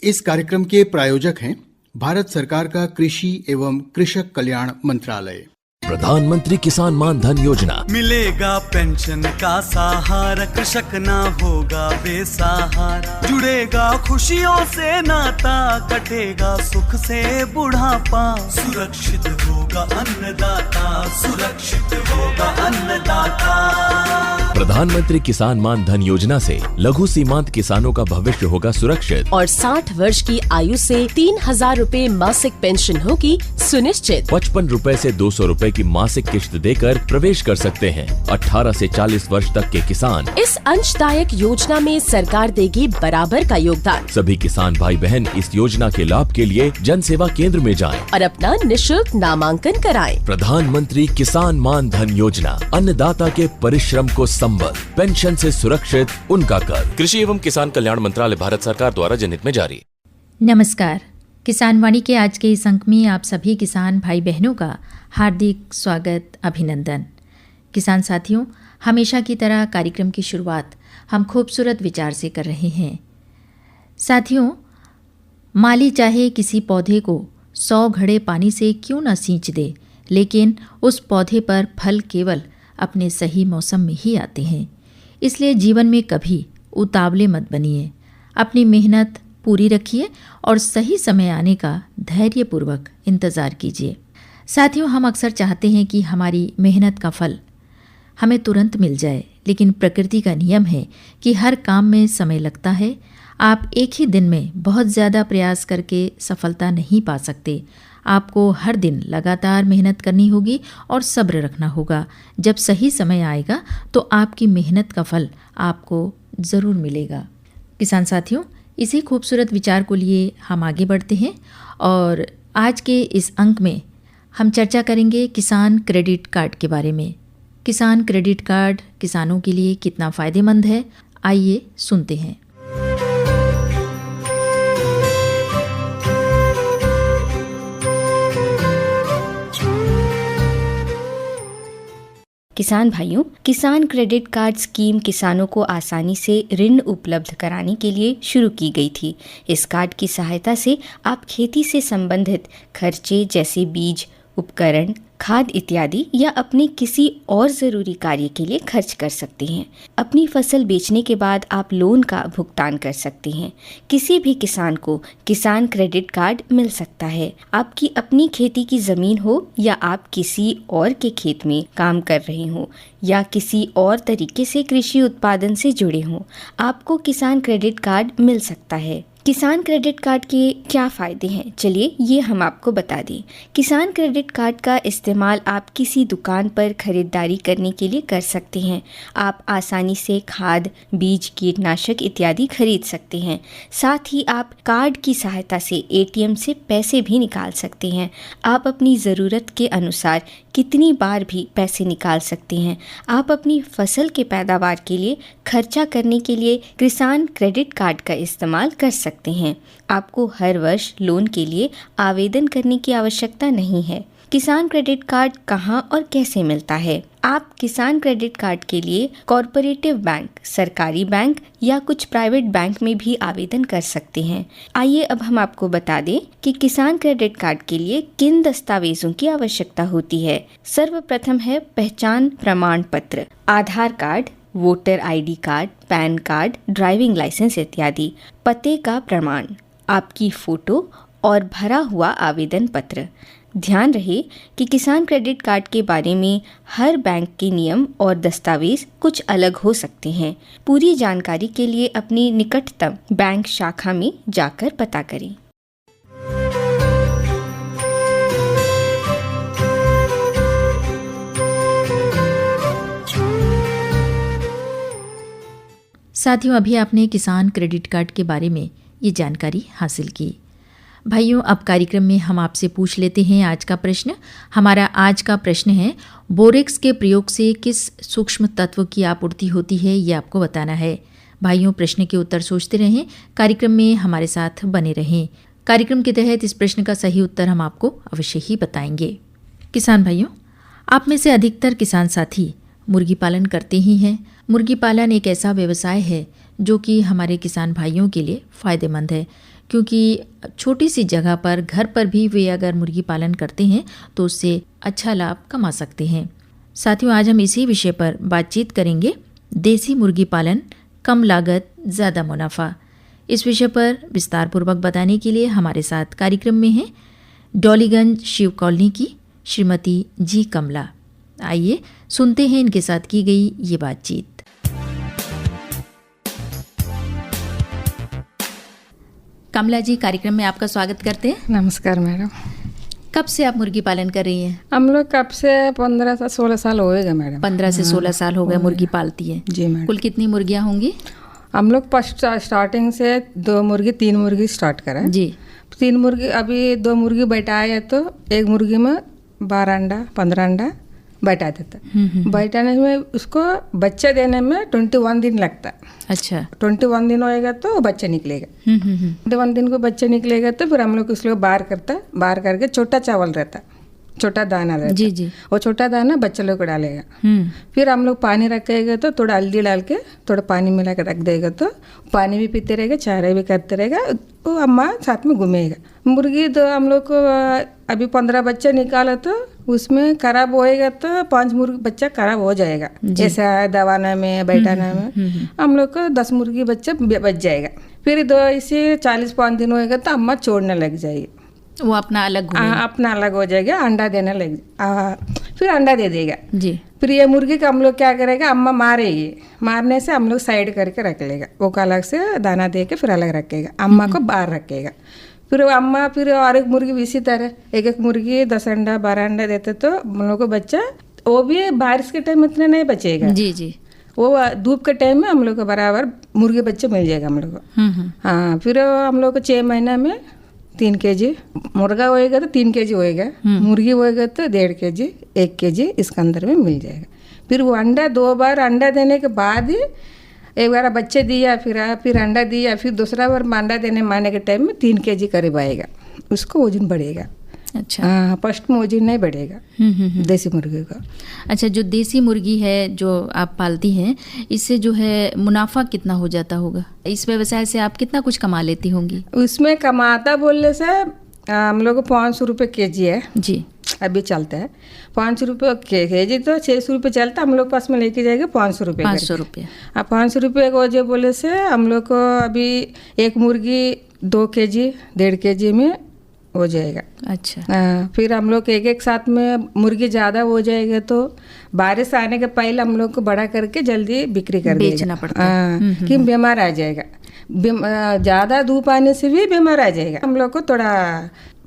इस कार्यक्रम के प्रायोजक हैं भारत सरकार का कृषि एवं कृषक कल्याण मंत्रालय। प्रधानमंत्री किसान मान धन योजना। मिलेगा पेंशन का सहारा, कृषक ना होगा बेसहारा। जुड़ेगा खुशियों से नाता, कटेगा सुख से बुढ़ापा। सुरक्षित होगा अन्नदाता, सुरक्षित होगा अन्नदाता। प्रधानमंत्री किसान मान धन योजना से लघु सीमांत किसानों का भविष्य होगा सुरक्षित और 60 वर्ष की आयु से 3,000 रूपए मासिक पेंशन होगी सुनिश्चित। 55 रूपए से 200 रूपए की मासिक किश्त देकर प्रवेश कर सकते हैं 18 से 40 वर्ष तक के किसान। इस अंशदायक योजना में सरकार देगी बराबर का योगदान। सभी किसान भाई बहन इस योजना के लाभ के लिए जन सेवा केंद्र में जाएं और अपना निशुल्क नामांकन कराएं। प्रधानमंत्री किसान मान धन योजना, अन्नदाता के परिश्रम को संबल, पेंशन से सुरक्षित उनका कर। कृषि एवं किसान कल्याण मंत्रालय, भारत सरकार द्वारा जनहित में जारी। नमस्कार, किसान वाणी के आज के इस अंक में आप सभी किसान भाई बहनों का हार्दिक स्वागत, अभिनंदन। किसान साथियों, हमेशा की तरह कार्यक्रम की शुरुआत हम खूबसूरत विचार से कर रहे हैं। साथियों, माली चाहे किसी पौधे को 100 घड़े पानी से क्यों न सींच दे, लेकिन उस पौधे पर फल केवल अपने सही मौसम में ही आते हैं। इसलिए जीवन में कभी उतावले मत बनिए, अपनी मेहनत पूरी रखिए और सही समय आने का धैर्यपूर्वक इंतज़ार कीजिए। साथियों, हम अक्सर चाहते हैं कि हमारी मेहनत का फल हमें तुरंत मिल जाए, लेकिन प्रकृति का नियम है कि हर काम में समय लगता है। आप एक ही दिन में बहुत ज़्यादा प्रयास करके सफलता नहीं पा सकते। आपको हर दिन लगातार मेहनत करनी होगी और सब्र रखना होगा। जब सही समय आएगा तो आपकी मेहनत का फल आपको ज़रूर मिलेगा। किसान साथियों, इसी खूबसूरत विचार को लिए हम आगे बढ़ते हैं और आज के इस अंक में हम चर्चा करेंगे किसान क्रेडिट कार्ड के बारे में। किसान क्रेडिट कार्ड किसानों के लिए कितना फ़ायदेमंद है, आइए सुनते हैं। किसान भाइयों, किसान क्रेडिट कार्ड स्कीम किसानों को आसानी से ऋण उपलब्ध कराने के लिए शुरू की गई थी। इस कार्ड की सहायता से आप खेती से संबंधित खर्चे जैसे बीज, उपकरण, खाद इत्यादि या अपने किसी और ज़रूरी कार्य के लिए खर्च कर सकते हैं। अपनी फसल बेचने के बाद आप लोन का भुगतान कर सकते हैं। किसी भी किसान को किसान क्रेडिट कार्ड मिल सकता है। आपकी अपनी खेती की ज़मीन हो या आप किसी और के खेत में काम कर रहे हो या किसी और तरीके से कृषि उत्पादन से जुड़े हों, आपको किसान क्रेडिट कार्ड मिल सकता है। किसान क्रेडिट कार्ड के क्या फ़ायदे हैं, चलिए ये हम आपको बता दें। किसान क्रेडिट कार्ड का इस्तेमाल आप किसी दुकान पर खरीदारी करने के लिए कर सकते हैं। आप आसानी से खाद, बीज, कीटनाशक इत्यादि खरीद सकते हैं। साथ ही आप कार्ड की सहायता से एटीएम से पैसे भी निकाल सकते हैं। आप अपनी ज़रूरत के अनुसार कितनी बार भी पैसे निकाल सकते हैं। आप अपनी फसल के पैदावार के लिए खर्चा करने के लिए किसान क्रेडिट कार्ड का इस्तेमाल कर सकते हैं। आपको हर वर्ष लोन के लिए आवेदन करने की आवश्यकता नहीं है। किसान क्रेडिट कार्ड कहाँ और कैसे मिलता है? आप किसान क्रेडिट कार्ड के लिए कॉरपोरेटिव बैंक, सरकारी बैंक या कुछ प्राइवेट बैंक में भी आवेदन कर सकते हैं। आइए अब हम आपको बता दें कि किसान क्रेडिट कार्ड के लिए किन दस्तावेजों की आवश्यकता होती है। सर्वप्रथम है पहचान प्रमाण पत्र, Aadhaar card, voter ID card, PAN card, driving licence इत्यादि, पते का प्रमाण, आपकी फ़ोटो और भरा हुआ आवेदन पत्र। ध्यान रहे कि किसान क्रेडिट कार्ड के बारे में हर बैंक के नियम और दस्तावेज कुछ अलग हो सकते हैं। पूरी जानकारी के लिए अपनी निकटतम बैंक शाखा में जाकर पता करें। साथियों, अभी आपने किसान क्रेडिट कार्ड के बारे में ये जानकारी हासिल की। भाइयों, अब कार्यक्रम में हम आपसे पूछ लेते हैं आज का प्रश्न। हमारा आज का प्रश्न है, बोरेक्स के प्रयोग से किस सूक्ष्म तत्व की आपूर्ति होती है, ये आपको बताना है। भाइयों, प्रश्न के उत्तर सोचते रहें, कार्यक्रम में हमारे साथ बने रहें। कार्यक्रम के तहत इस प्रश्न का सही उत्तर हम आपको अवश्य ही बताएंगे। किसान भाइयों, आप में से अधिकतर किसान साथी मुर्गी पालन करते ही हैं। मुर्गी पालन एक ऐसा व्यवसाय है जो कि हमारे किसान भाइयों के लिए फ़ायदेमंद है, क्योंकि छोटी सी जगह पर घर पर भी वे अगर मुर्गी पालन करते हैं तो उससे अच्छा लाभ कमा सकते हैं। साथियों, आज हम इसी विषय पर बातचीत करेंगे, देसी मुर्गी पालन, कम लागत ज़्यादा मुनाफा। इस विषय पर विस्तारपूर्वक बताने के लिए हमारे साथ कार्यक्रम में हैं डॉलीगंज शिव कॉलोनी की श्रीमती जी कमला। आइए सुनते हैं इनके साथ की गई ये बातचीत। कमला जी, कार्यक्रम में आपका स्वागत करते हैं। नमस्कार मैडम। कब से आप मुर्गी पालन कर रही हैं? हम लोग कब से 15 से 16 साल होएगा मैडम। 15 से 16 साल हो गए मुर्गी पालती है। जी मैडम। कुल कितनी मुर्गियां होंगी? हम लोग फर्स्ट स्टार्टिंग से 2 मुर्गी 3 मुर्गी स्टार्ट करा जी। 3 मुर्गी, अभी 2 मुर्गी बैठाए है तो एक मुर्गी में 12 अंडा 15 अंडा बैठा देता। बैठाने में उसको बच्चे देने में 21 दिन लगता है। अच्छा। 21 दिन होएगा तो बच्चा निकलेगा। 21 दिन को बच्चा निकलेगा तो फिर हम लोग उसको बाहर करता है। बाहर करके छोटा चावल रहता, छोटा दाना रहता। जी जी। वो छोटा दाना बच्चे लोग को डालेगा। फिर हम लोग पानी रखेगा तो थोड़ा हल्दी डाल के थोड़ा पानी मिला के रख देगा तो पानी भी पीते रहेगा, चारे भी करते रहेगा, वो अम्मा साथ में घूमेगा। मुर्गी तो हम लोग को अभी 15 बच्चे निकाला तो उसमें खराब होएगा तो 5 मुर्गी बच्चा खराब हो जाएगा। जैसा दवाना में बैठाना में हम लोग को 10 मुर्गी बच्चा बच जाएगा। फिर 2 इसे 40-5 दिन होएगा तो अम्मा छोड़ने लग जाएगी। वो अपना अलग अपना अलग हो जाएगा, अंडा देने लग फिर अंडा दे देगा जी। फिर ये मुर्गी का हम लोग क्या करेगा, अम्मा मारेगी, मारने से हम लोग साइड करके रख लेगा। वो का अलग से दाना दे के फिर अलग रखेगा, अम्मा को बाहर रखेगा। फिर अम्मा फिर और एक मुर्गी भी इसी तरह एक मुर्गी 10 अंडा 12 अंडा देते तो हम लोग को बच्चा, वो भी बारिश के टाइम इतने नहीं बचेगा। जी जी। वो धूप के टाइम में हम लोग को बराबर मुर्गी बच्चे मिल जाएगा हम लोग को। हाँ, फिर हम लोग को 6 महीना में 3 kg मुर्गा होएगा तो 3 kg होएगा, मुर्गी होएगा तो 1.5 kg 1 kg इसके अंदर में मिल जाएगा। फिर वो अंडा 2 बार अंडा देने के बाद ही, एक बार बच्चे दिया फिर अंडा दिया, फिर दूसरा बार अंडा देने माने के टाइम में 3 kg करीब आएगा, उसको वजन बढ़ेगा। अच्छा। हाँ, फर्स्ट में वजन नहीं बढ़ेगा देसी मुर्गी का। अच्छा, जो देसी मुर्गी है जो आप पालती हैं, इससे जो है मुनाफा कितना हो जाता होगा? इस व्यवसाय से आप कितना कुछ कमा लेती होंगी? उसमें कमाता बोलने से हम लोग को 500 रुपये kg है जी, अभी चलता है। 500 रुपये kg तो 600 रुपये चलता, हम लोग पास में लेके जाएगा 500 रुपये। 500 रुपये। अब 500 रुपये को जो बोले से हम लोग को अभी एक मुर्गी 2 kg 1.5 kg में हो जाएगा। अच्छा। फिर हम लोग एक साथ में मुर्गी ज़्यादा हो जाएगा तो बारिश आने के पहले हम लोग को बड़ा करके जल्दी बिक्री कर बेचना पड़ता है। कि बीमार आ जाएगा, ज़्यादा धूप आने से भी बीमार आ जाएगा। हम लोग को थोड़ा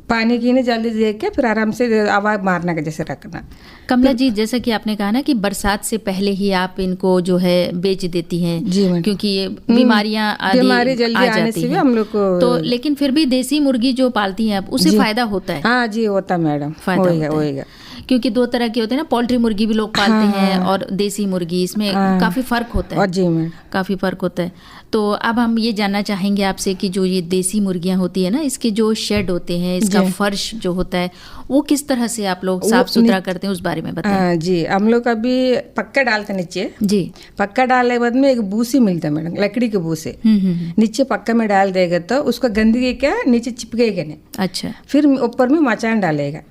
पानी कीने जल्दी दे के फिर आराम से आवाज़ मारना के जैसे रखना। कमला जी, जैसा कि आपने कहा ना कि बरसात से पहले ही आप इनको जो है बेच देती हैं, जी मैडम, क्योंकि ये बीमारियां बीमारी जल्दी आने से भी हम लोग को तो, लेकिन फिर भी देसी मुर्गी जो पालती हैं आप, उससे फायदा होता है? हाँ जी, होता मैडम, फायदा होगा। क्योंकि 2 तरह के होते हैं ना, पोल्ट्री मुर्गी भी लोग पालते हैं और देसी मुर्गी, इसमें काफी फर्क होता है। जी मैडम, काफी फर्क होता है। तो अब हम ये जानना चाहेंगे आपसे कि जो ये देसी मुर्गियां होती है ना, इसके जो शेड होते हैं, इसका फर्श जो होता है, वो किस तरह से आप लोग साफ सुथरा करते हैं, उस बारे में बताएं। जी, हम लोग अभी पक्का डालते नीचे जी, पक्का डालने के बाद में एक बूसी मिलता है मैडम, लकड़ी के बूसे नीचे पक्का में डाल देगा तो उसका गंदगी क्या नीचे चिपकेगा नहीं। अच्छा। फिर ऊपर में मचान डालेगा,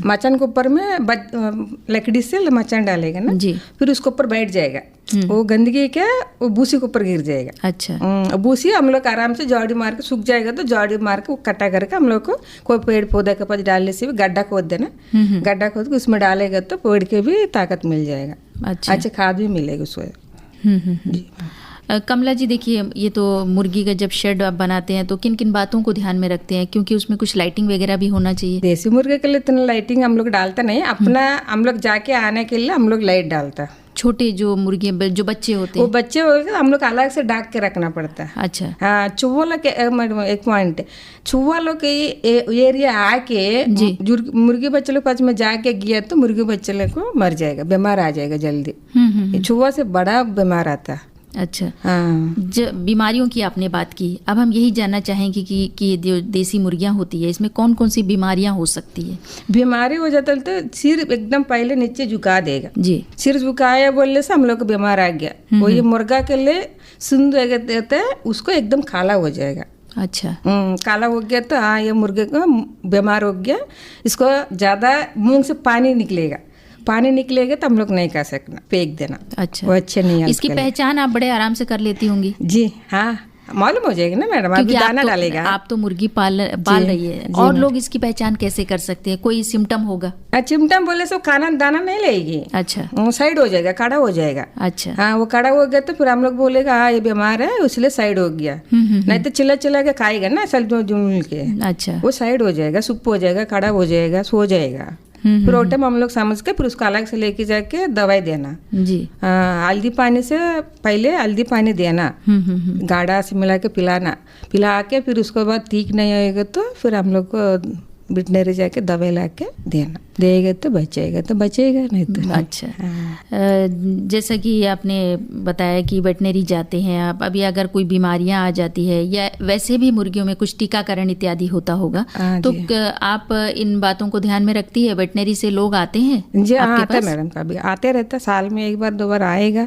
मचान के ऊपर में लकड़ी से मचान डालेगा ना जी, फिर उसके ऊपर बैठ जाएगा, वो गंदगी क्या वो बूसी के ऊपर गिर जाएगा। अच्छा। बूसी हम लोग आराम से जड़ी मार के सूख जाएगा तो जड़ी मार के वो कटा करके हम लोग को कोई पेड़ पौधे के पास डालने से भी गड्ढा खोद देना, गड्ढा खोद के उसमें डालेगा तो पेड़ के भी ताकत मिल जाएगा। अच्छा, खाद भी मिलेगा उसको। कमला जी, देखिए ये तो मुर्गी का जब शेड आप बनाते हैं तो किन किन बातों को ध्यान में रखते हैं, क्योंकि उसमें कुछ लाइटिंग वगैरह भी होना चाहिए? देसी मुर्गे के लिए इतना लाइटिंग हम लोग डालता नहीं, अपना हम लोग जाके आने के लिए हम लोग लाइट डालता। छोटे जो मुर्गे जो बच्चे होते हैं, वो बच्चे होते हम लोग अलग से ढक के रखना पड़ता है। अच्छा। हाँ, चूहा लोग एक पॉइंट, चूहा लोग के एरिया आके मुर्गी बच्चे लोग पास में जाके गया तो मुर्गी बच्चे लोग को मर जाएगा, बीमार आ जाएगा जल्दी। चूहा से बड़ा बीमार आता है। अच्छा। हाँ। बीमारियों की आपने बात की, अब हम यही जानना चाहेंगे कि जो देसी मुर्गियां होती है इसमें कौन कौन सी बीमारियां हो सकती है? बीमारी हो जाता है तो सिर एकदम पहले नीचे झुका देगा जी, सिर झुकाया बोलने से हम लोग को बीमार आ गया। वो ये मुर्गा के लिए सुंदर देता है, उसको एकदम खाला हो जाएगा। अच्छा। काला हो गया तो हाँ ये मुर्गे को बीमार हो गया, इसको ज़्यादा मुंह से पानी निकलेगा तो हम लोग नहीं खा सकना, फेंक देना। अच्छा, वो अच्छे नहीं है। इसकी पहचान आप बड़े आराम से कर लेती होंगी? जी हाँ, मालूम हो जाएगी ना मैडम, अभी दाना डालेगा। आप तो मुर्गी पाल रही है, और लोग इसकी पहचान कैसे कर सकते हैं? कोई सिम्टम होगा? सिम्टम बोले तो खाना दाना नहीं लेगी। अच्छा, वो साइड हो जाएगा, खड़ा हो जाएगा। अच्छा, हाँ वो खड़ा हो गया तो फिर हम लोग बोलेगा हाँ ये बीमार है इसलिए साइड हो गया, नहीं तो चिल्ला के खाएगा ना जुल के। अच्छा, वो साइड हो जाएगा, सुप हो जाएगा, खड़ा हो जाएगा, सो जाएगा। फिर वो टाइम हम लोग समझ के फिर उसको अलग से लेके जाके दवाई देना जी। हल्दी पानी से पहले हल्दी पानी देना, गाढ़ा से मिला के पिला के फिर उसके बाद ठीक नहीं होएगा तो फिर हम लोग को वेटनरी जाके दवाई ला के देगा तो बचेगा नहीं तो। अच्छा, जैसा कि आपने बताया कि वेटनरी जाते हैं आप, अभी अगर कोई बीमारियां आ जाती है या वैसे भी मुर्गियों में कुछ टीकाकरण इत्यादि होता होगा तो आप इन बातों को ध्यान में रखती है? वेटनरी से लोग आते हैं? जी आते मैडम, कभी आते रहता, साल में एक बार दो बार आएगा,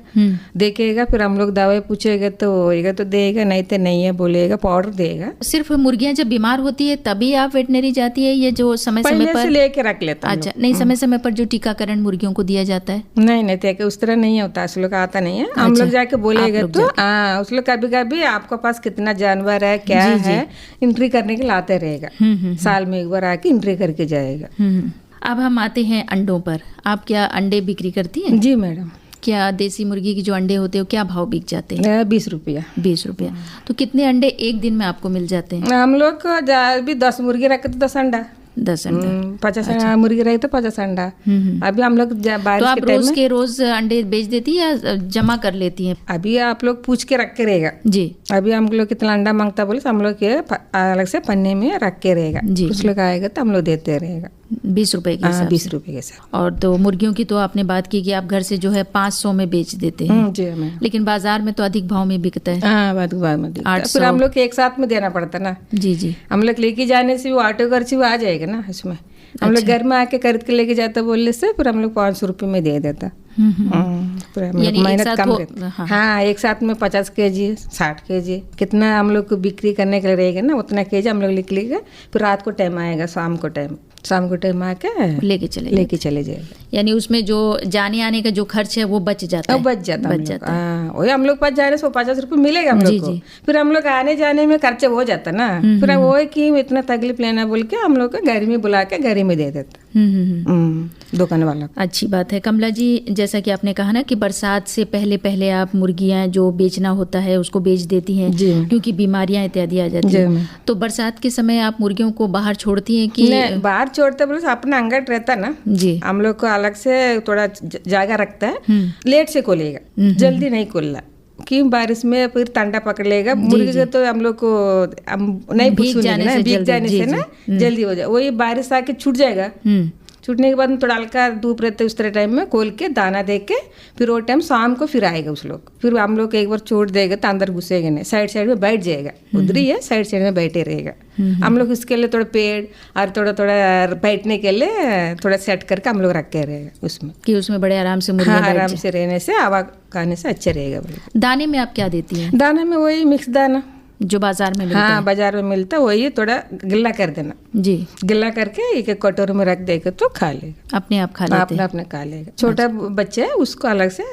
देखेगा, फिर हम लोग दवाई पूछेगा तो होएगा तो देगा, नहीं तो नहीं है बोलेगा, पाउडर देगा। सिर्फ मुर्गियां जब बीमार होती है तभी आप वेटनरी जाती है? ये जो समय पर लेके रख लेता? अच्छा, नहीं समय समय पर जो टीकाकरण मुर्गियों को दिया जाता है? नहीं तो उस तरह नहीं होता, उस लोग आता नहीं है। हम लोग जाके बोलेगा तो हाँ, उस लोग कभी आपके पास कितना जानवर है क्या है एंट्री करने के लिए आते रहेगा, साल में एक बार आके एंट्री करके जाएगा। अब हम आते हैं अंडों पर। आप क्या अंडे बिक्री करती हैं? जी मैडम। क्या देसी मुर्गी की जो अंडे होते हैं क्या भाव बिक जाते हैं? 20 रुपया। 20 रुपया। तो कितने अंडे एक दिन में आपको मिल जाते हैं? हम लोग को भी 10 मुर्गी रखे तो 10 अंडा। 50 मुर्गी रहे तो 50 अंडा। अभी हम लोग बारिश तो आप रोज के रोज अंडे बेच देती है या जमा कर लेती हैं? अभी आप लोग पूछ के रख के रहेगा जी। अभी हम लोग कितना अंडा मांगता बोले तो हम लोग अलग से पन्ने में रख के रहेगा जी। कुछ लोग आएगा तो हम लोग देते रहेगा 20 रुपए के साथ। 20 रुपए के साथ। और तो मुर्गियों की तो आपने बात की कि आप घर से जो है 500 में बेच देते हैं जी, लेकिन बाजार में तो अधिक भाव में बिकता है। फिर हम लोग एक साथ में देना पड़ता ना जी। हम लोग लेके जाने से वो ऑटो खर्च वो आ जाएगा ना इसमें। हम लोग घर में आके खरीद के लेके जाता बोलने से फिर हम लोग 500 रुपये में दे देता। मेहनत कम रहती। हाँ एक साथ में 50 kg 60 kg कितना हम लोग को बिक्री करने के लिए रहेगा ना उतना kg हम लोग लिख लेगा। फिर रात को टाइम आएगा, शाम को टाइम आके लेके चले जाएगा। यानी उसमें जो जाने आने का जो खर्च है वो बच जाता है। बच जाता है। वही हम लोग पास जाने से 50 रुपये मिलेगा हम लोग को। फिर हम लोग आने जाने में खर्चा हो जाता ना। फिर वो है कि इतना तकलीफ लेना बोल के हम लोग को घर में बुला के घर में दे देता दुकान वाला। अच्छी बात है। कमला जी, जैसा कि आपने कहा ना कि बरसात से पहले आप मुर्गियां जो बेचना होता है उसको बेच देती हैं क्योंकि बीमारियां इत्यादि आ जाती हैं। तो बरसात के समय आप मुर्गियों को बाहर छोड़ती हैं कि? बाहर छोड़ते बोले अपना अंगट रहता ना जी। हम लोग को अलग से थोड़ा जगह रखता है, लेट से खोलेगा, जल्दी नहीं खोलना कि बारिश में फिर ठंडा पकड़ लेगा मुर्गी को। तो हम लोग को नहीं भीग जाने से ना जल्दी हो जाए। वही बारिश आके छूट जाएगा, छूटने के बाद थोड़ा हल्का धूप रहते उस तरह टाइम में खोल के दाना दे के फिर वो टाइम शाम को फिर आएगा उस लोग। फिर हम लोग एक बार छोड़ देगा तो अंदर घुसेगा नहीं, साइड में बैठ जाएगा, उधर ही है साइड में बैठे रहेगा। हम लोग उसके लिए थोड़ा पेड़ और थोड़ा बैठने के लिए थोड़ा सेट करके हम लोग रख के रहेगा उसमें कि उसमें बड़े आराम से मुर्गियां आराम से रहने से हवा खाने से अच्छा रहेगा। दाने में आप क्या देती हैं? दाना में वही मिक्स दाना जो बाजार में मिलता है। बाजार में मिलता है वही थोड़ा गिल्ला कर देना जी। गिल्ला करके एक कटोरे में रख देगा तो खा लेगा, अपने आप खा लेगा, अपने खा लेगा। छोटा बच्चा है उसको अलग से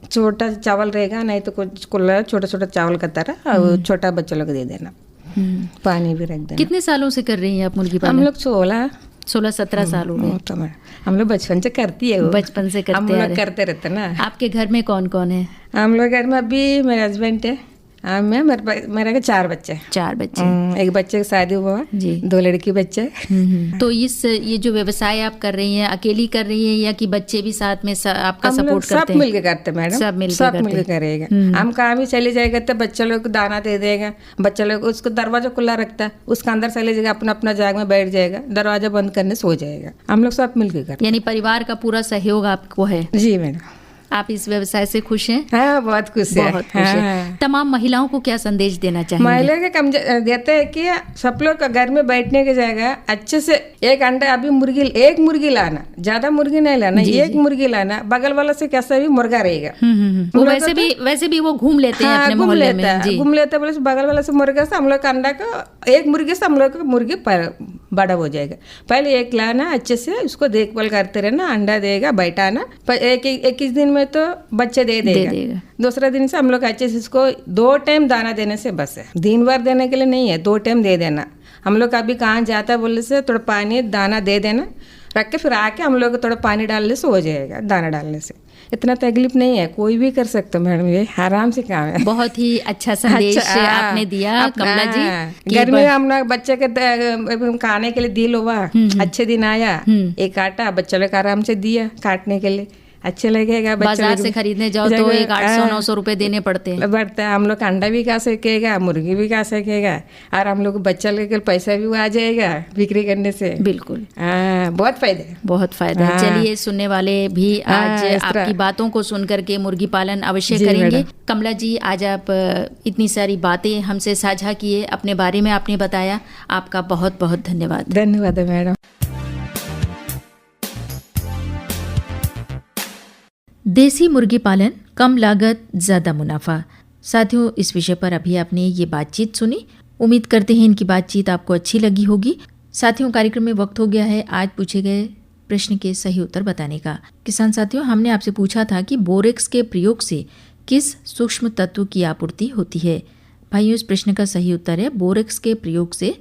छोटा चावल रहेगा, नहीं तो कुछ छोटा चावल का तरह और छोटा बच्चा लोग दे देना, पानी भी रख देना। कितने सालों से कर रही हैं आप मुर्गी पालन? हम लोग 16-17 साल हो गए। हम लोग बचपन से करती है, बचपन से हम लोग करते रहते ना। आपके घर में कौन कौन है? हम लोग घर में अभी मेरे हस्बैंड है, मेरे के 4 बच्चे। एक बच्चे की शादी हुआ जी, 2 लड़की बच्चे। तो ये जो व्यवसाय आप कर रही हैं अकेली कर रही हैं या कि बच्चे भी साथ में आपका सपोर्ट करते हैं? सब मिलके करते मैडम, सब मिलके करेगा। हम कहाँ भी चले जाएगा तो बच्चा लोग को दाना दे देगा, बच्चा लोग उसको दरवाजा खुला रखता है, उसका अंदर चले जाएगा, अपना जाग में बैठ जाएगा, दरवाजा बंद करने से हो जाएगा। हम लोग सब मिलके करते। यानी परिवार का पूरा सहयोग आपको है? जी मैडम। आप इस व्यवसाय से खुश हैं? हाँ, बहुत खुश है। बहुत खुश है। तमाम महिलाओं को क्या संदेश देना चाहेंगे? महिला के कम देते हैं कि सब लोग घर में बैठने की जगह अच्छे से एक अंडा, अभी एक मुर्गी लाना, ज्यादा मुर्गी नहीं लाना, एक मुर्गी लाना, बगल वाला से कैसा भी मुर्गा रहेगा। वो वैसे भी वो घूम लेते हैं अपने मोहल्ले में, घूम लेते बोले बगल वाला से मुर्गा से हम लोग का अंडा का एक मुर्गे से हम लोग का मुर्गी बड़ा हो जाएगा। पहले एक लाना, अच्छे से उसको देखभाल करते रहना, अंडा देगा, बैठाना, एक दिन में तो बच्चे दे देगा। दूसरा दिन से हम लोग अच्छे से इसको 2 टाइम दाना देने से बस है, दिन भर देने के लिए नहीं है, 2 टाइम दे देना। हम लोग अभी कहाँ जाता है बोलने से थोड़ा पानी दाना दे देना, रख के फिर आके हम लोग थोड़ा पानी डालने से हो जाएगा। दाना डालने से इतना तकलीफ नहीं है, कोई भी कर सकता मैडम, ये आराम से काम है। बहुत ही अच्छा संदेश आपने दिया कमला जी। घर में हम लोग बच्चे के खाने के लिए दी लोवा, अच्छे दिन आया, एक आटा बच्चे लोग आराम से दिया काटने के लिए, अच्छे लगेगा। बाजार से खरीदने जाओ तो एक 800-900 रुपए देने पड़ते हैं। बढ़ता है, हम लोग अंडा भी खा सकेगा, मुर्गी भी खा सकेगा, और हम लोग बच्चा लेकर पैसा भी आ जाएगा बिक्री करने से। बिल्कुल, बहुत फायदा है, बहुत फायदा है। चलिए, सुनने वाले भी आज आपकी बातों को सुन करके मुर्गी पालन अवश्य करेंगे। कमला जी, आज आप इतनी सारी बातें हमसे साझा किए, अपने बारे में आपने बताया, आपका बहुत बहुत धन्यवाद। धन्यवाद मैडम। देसी मुर्गी पालन, कम लागत ज़्यादा मुनाफा। साथियों, इस विषय पर अभी आपने ये बातचीत सुनी। उम्मीद करते हैं इनकी बातचीत आपको अच्छी लगी होगी। साथियों, कार्यक्रम में वक्त हो गया है आज पूछे गए प्रश्न के सही उत्तर बताने का। किसान साथियों, हमने आपसे पूछा था कि बोरेक्स के प्रयोग से किस सूक्ष्म तत्व की आपूर्ति होती है। भाइयों, इस प्रश्न का सही उत्तर है बोरेक्स के प्रयोग से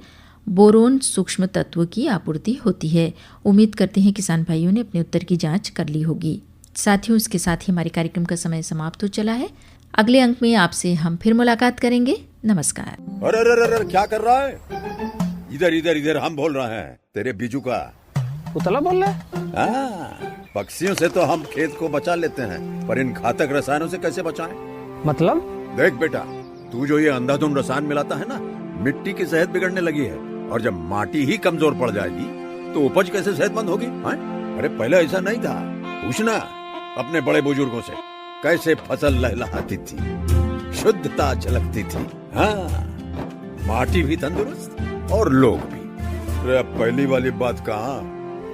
बोरोन सूक्ष्म तत्व की आपूर्ति होती है। उम्मीद करते हैं किसान भाइयों ने अपने उत्तर की जाँच कर ली होगी। साथियों, इसके साथ ही हमारे कार्यक्रम का समय समाप्त हो चला है। अगले अंक में आपसे हम फिर मुलाकात करेंगे। नमस्कार। अरे क्या कर रहा है? इधर इधर इधर हम बोल रहे हैं तेरे बीजू का। उतला बोल रहा है? पक्षियों से तो हम खेत को बचा लेते हैं, पर इन घातक रसायनों से कैसे बचाएं? मतलब? देख बेटा, तू जो ये अंधाधुंध रसायन मिलाता है ना, मिट्टी की सेहत बिगड़ने लगी है, और जब माटी ही कमजोर पड़ जाएगी तो उपज कैसे सेहतमंद होगी? अरे पहले ऐसा नहीं था। पूछना अपने बड़े बुजुर्गों से, कैसे फसल लहलहाती थी, शुद्धता झलकती थी। माटी भी तंदुरुस्त और लोग भी। अरे अब पहली वाली बात कहाँ?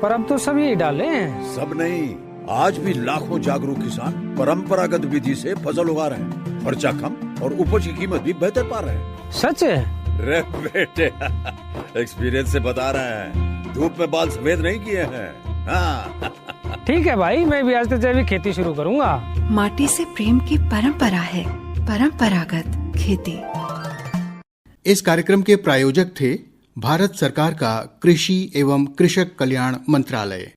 पर अब तो सब यही डाले हैं। सब नहीं, आज भी लाखों जागरूक किसान परंपरागत विधि से फसल उगा रहे हैं, खर्चा कम और उपज की कीमत भी बेहतर पा रहे हैं। सच है? रे बेटे, एक्सपीरियंस से बता रहे हैं, धूप में बाल सफेद नहीं किए हैं। ठीक है भाई, मैं भी आज से जैविक खेती शुरू करूंगा। माटी से प्रेम की परंपरा है परंपरागत खेती। इस कार्यक्रम के प्रायोजक थे भारत सरकार का कृषि एवं कृषक कल्याण मंत्रालय।